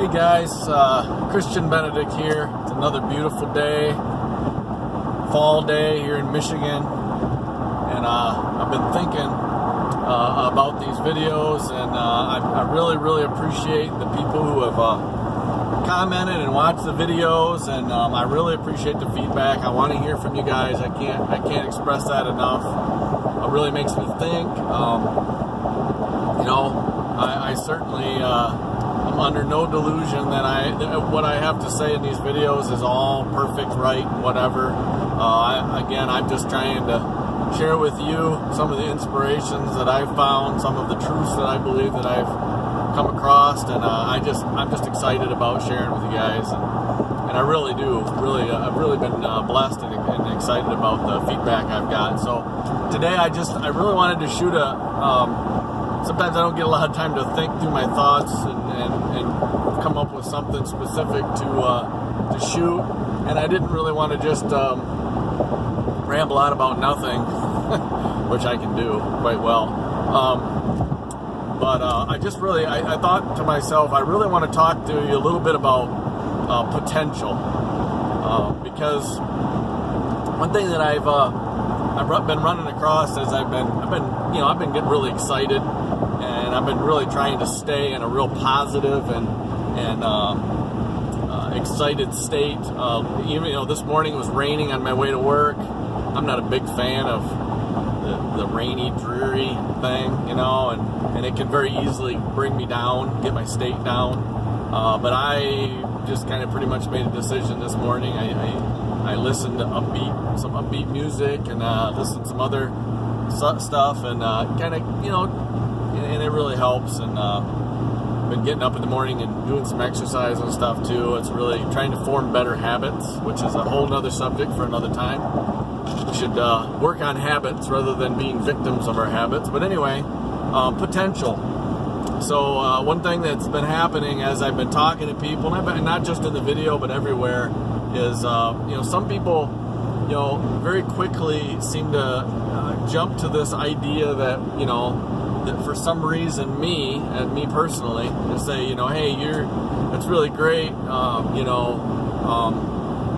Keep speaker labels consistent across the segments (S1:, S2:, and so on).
S1: Hey guys, Christian Benedict here. It's another beautiful day, fall day here in Michigan, and I've been thinking about these videos, and I really appreciate the people who have commented and watched the videos, and I really appreciate the feedback. I want to hear from you guys. I can't express that enough. It really makes me think. I certainly. I'm under no delusion that what I have to say in these videos is all perfect, right, whatever. I'm just trying to share with you some of the inspirations that I've found, some of the truths that I believe that I've come across, and I'm just excited about sharing with you guys, and I really do. I've really been blessed and excited about the feedback I've got. So today I really wanted to shoot sometimes I don't get a lot of time to think through my thoughts and come up with something specific to shoot. And I didn't really want to just ramble out about nothing, which I can do quite well. But I thought to myself, I really want to talk to you a little bit about potential. Because one thing that I've been running across as I've been getting really excited, and I've been really trying to stay in a real positive and excited state. Even this morning it was raining on my way to work. I'm not a big fan of the rainy, dreary thing, and it can very easily bring me down, get my state down. But I just kind of pretty much made a decision this morning. I listened to some upbeat music, and listened to some other stuff, and and it really helps. And been getting up in the morning and doing some exercise and stuff too. It's really trying to form better habits, which is a whole nother subject for another time. We should work on habits rather than being victims of our habits. But anyway, potential. So one thing that's been happening as I've been talking to people, and not just in the video but everywhere, is some people very quickly seem to jump to this idea that that for some reason me personally, and say hey, that's really great,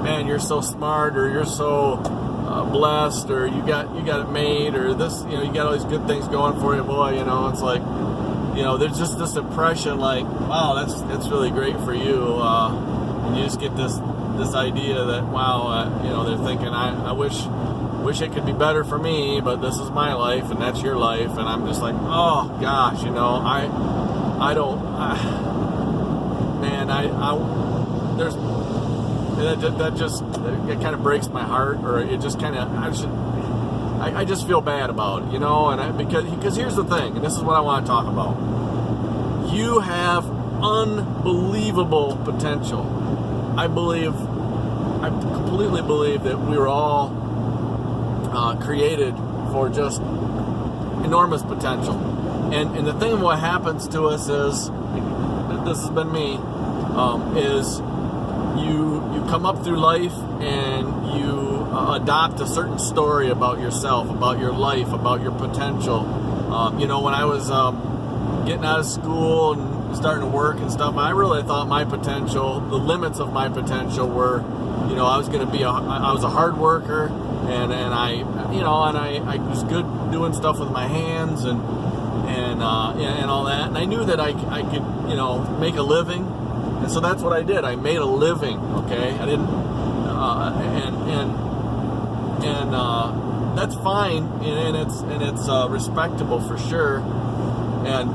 S1: man, you're so smart, or you're so blessed, or you got it made, or this, you got all these good things going for you, boy. It's like, there's just this impression like, wow, that's really great for you, and you just get this idea that, wow, they're thinking, I wish it could be better for me, but this is my life and that's your life. And I'm just like, oh gosh, it kind of breaks my heart, or it just kind of, I just feel bad about it, and because here's the thing, and this is what I want to talk about. You have unbelievable potential. I completely believe that we were all created for just enormous potential. And the thing, what happens to us is, this has been me, is you come up through life and you adopt a certain story about yourself, about your life, about your potential. When I was getting out of school and starting to work and stuff, I really thought my potential, the limits of my potential were, I was a hard worker, and I was good doing stuff with my hands and all that, and I knew that I could make a living, and so that's what I did. I made a living. Okay, I didn't, and that's fine, and it's respectable for sure, and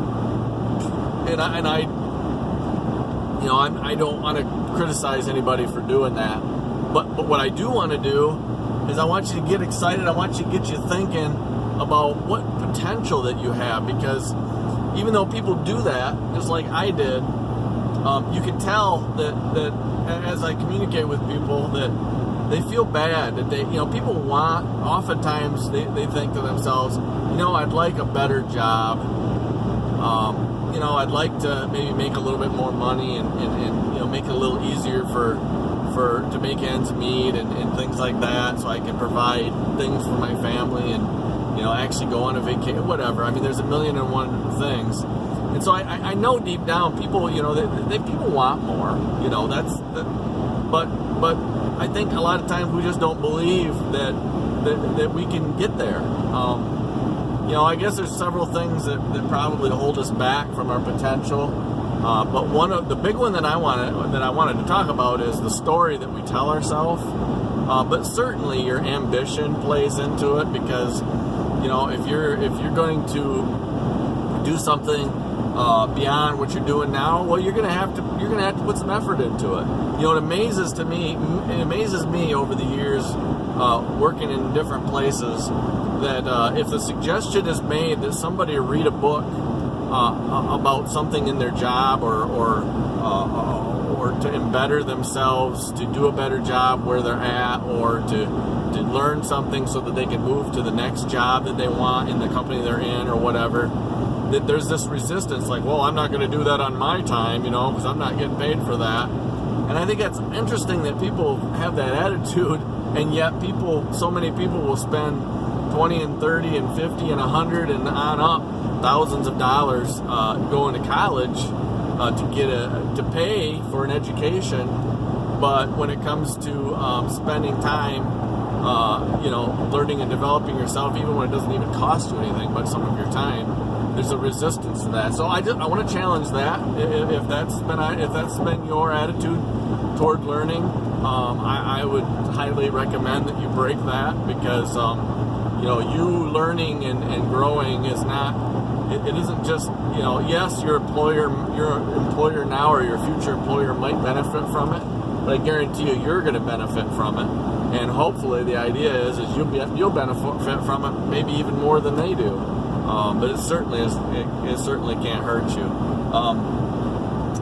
S1: I don't want to criticize anybody for doing that, but what I do want to do is I want you to get excited. I want you to get you thinking about what potential that you have, because even though people do that, just like I did, you can tell that as I communicate with people, that they feel bad, that people want, oftentimes they think to themselves, I'd like a better job, I'd like to maybe make a little bit more money and make it a little easier to make ends meet and things like that, so I can provide things for my family and actually go on a vacation, whatever. I mean, there's a million and one things. And so I know deep down people, they people want more. But I think a lot of times we just don't believe that we can get there. I guess there's several things that probably hold us back from our potential. But one of the big one that I wanted to talk about is the story that we tell ourselves. But certainly your ambition plays into it, because if you're going to do something beyond what you're doing now, well, you're gonna have to put some effort into it. It amazes me over the years working in different places that if the suggestion is made that somebody read a book about something in their job or to better themselves, to do a better job where they're at, or to learn something so that they can move to the next job that they want in the company they're in or whatever, that there's this resistance like, well, I'm not going to do that on my time, because I'm not getting paid for that. And I think that's interesting that people have that attitude, and yet so many people will spend 20 and 30 and 50 and 100 and on up thousands of dollars going to college to pay for an education, but when it comes to spending time learning and developing yourself, even when it doesn't even cost you anything but some of your time, there's a resistance to that. So I want to challenge that. If that's been your attitude toward learning, I would highly recommend that you break that, because you learning and growing is not. It isn't just, yes, your employer now or your future employer might benefit from it, but I guarantee you, you're going to benefit from it. And hopefully the idea is you'll benefit from it maybe even more than they do. But it certainly can't hurt you.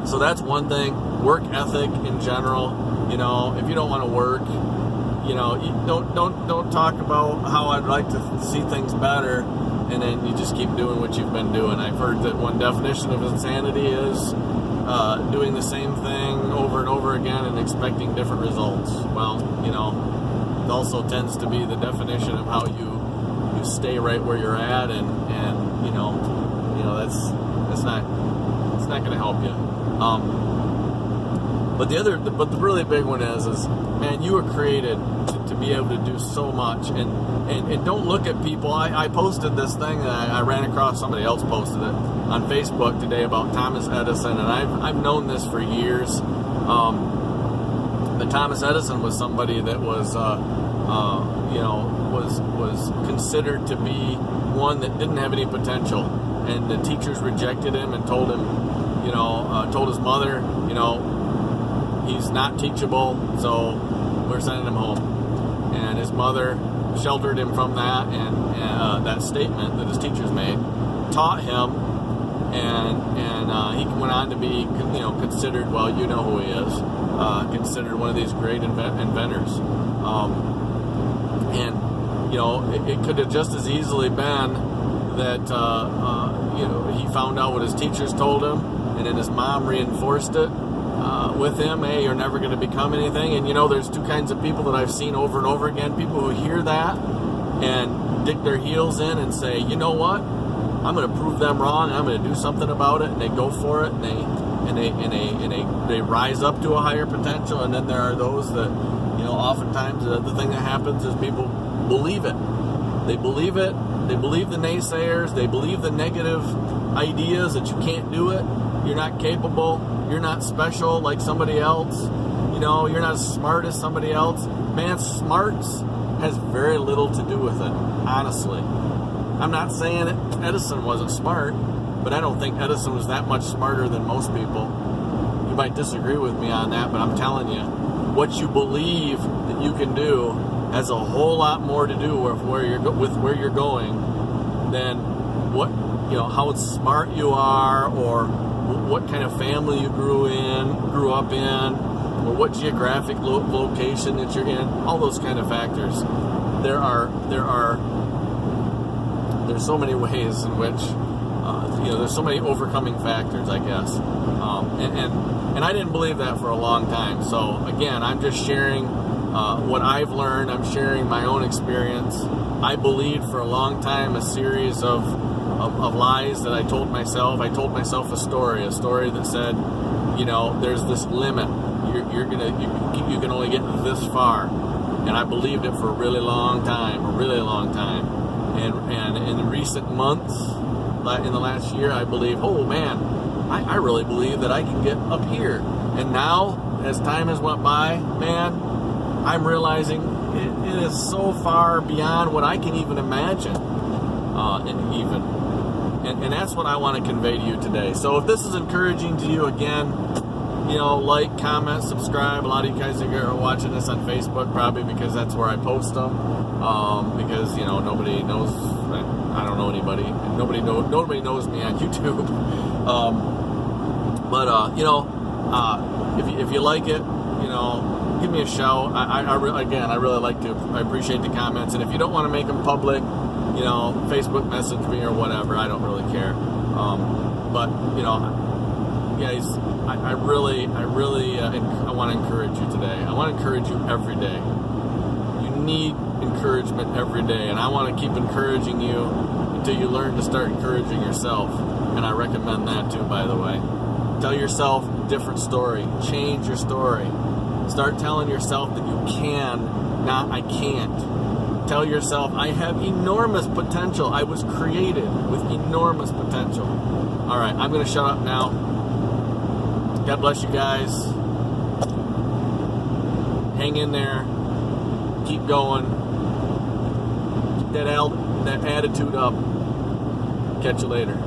S1: So that's one thing. Work ethic in general. If you don't want to work, you don't talk about how I'd like to see things better, and then you just keep doing what you've been doing. I've heard that one definition of insanity is doing the same thing over and over again and expecting different results. Well, it also tends to be the definition of how you stay right where you're at, and that's not going to help you. But the really big one is man, you were created to be able to do so much, and don't look at people. I posted this thing that I ran across, somebody else posted it on Facebook today about Thomas Edison, and I've known this for years. That Thomas Edison was somebody that was considered to be one that didn't have any potential, and the teachers rejected him and told him, told his mother, he's not teachable, so we're sending him home. And his mother sheltered him from that, and that statement that his teachers made taught him, and he went on to be, considered, well, you know who he is, considered one of these great inventors. It could have just as easily been that he found out what his teachers told him, and then his mom reinforced it with him. Hey, you're never going to become anything. And there's two kinds of people that I've seen over and over again. People who hear that and dig their heels in and say, you know what, I'm going to prove them wrong. I'm going to do something about it, and they go for it, and they rise up to a higher potential. And then there are those that, oftentimes the thing that happens is people believe it. They believe it. They believe the naysayers. They believe the negative ideas that you can't do it. You're not capable. You're not special like somebody else. You're not as smart as somebody else. Man, smarts has very little to do with it, honestly. I'm not saying Edison wasn't smart, but I don't think Edison was that much smarter than most people. You might disagree with me on that, but I'm telling you, what you believe that you can do has a whole lot more to do with where you're going than how smart you are, or what kind of family you grew up in, or what geographic location that you're in. All those kind of factors. There's so many ways in which there's so many overcoming factors, I guess. And I didn't believe that for a long time. So again, I'm just sharing what I've learned. I'm sharing my own experience. I believed for a long time a series of of lies that I told myself. I told myself a story that said, you know, there's this limit. You can only get this far, and I believed it for a really long time. And in the recent months, in the last year, I believe, oh man, I really believe that I can get up here. And now, as time has went by, man, I'm realizing it is so far beyond what I can even imagine. And that's what I want to convey to you today. So if this is encouraging to you, again, you know, like, comment, subscribe. A lot of you guys are watching this on Facebook, probably because that's where I post them. Because, you know, nobody knows. I don't know anybody. Nobody knows me on YouTube. You know, if you like it, you know, give me a shout. I really like to. I appreciate the comments, and if you don't want to make them public, you know, Facebook message me or whatever. I don't really care. But you know, guys, I really want to encourage you today. I want to encourage you every day. You need encouragement every day, and I want to keep encouraging you until you learn to start encouraging yourself. And I recommend that too, by the way. Tell yourself a different story. Change your story. Start telling yourself that you can, not I can't. Tell yourself, I have enormous potential. I was created with enormous potential. All right, I'm going to shut up now. God bless you guys. Hang in there. Keep going. Keep that attitude up. Catch you later.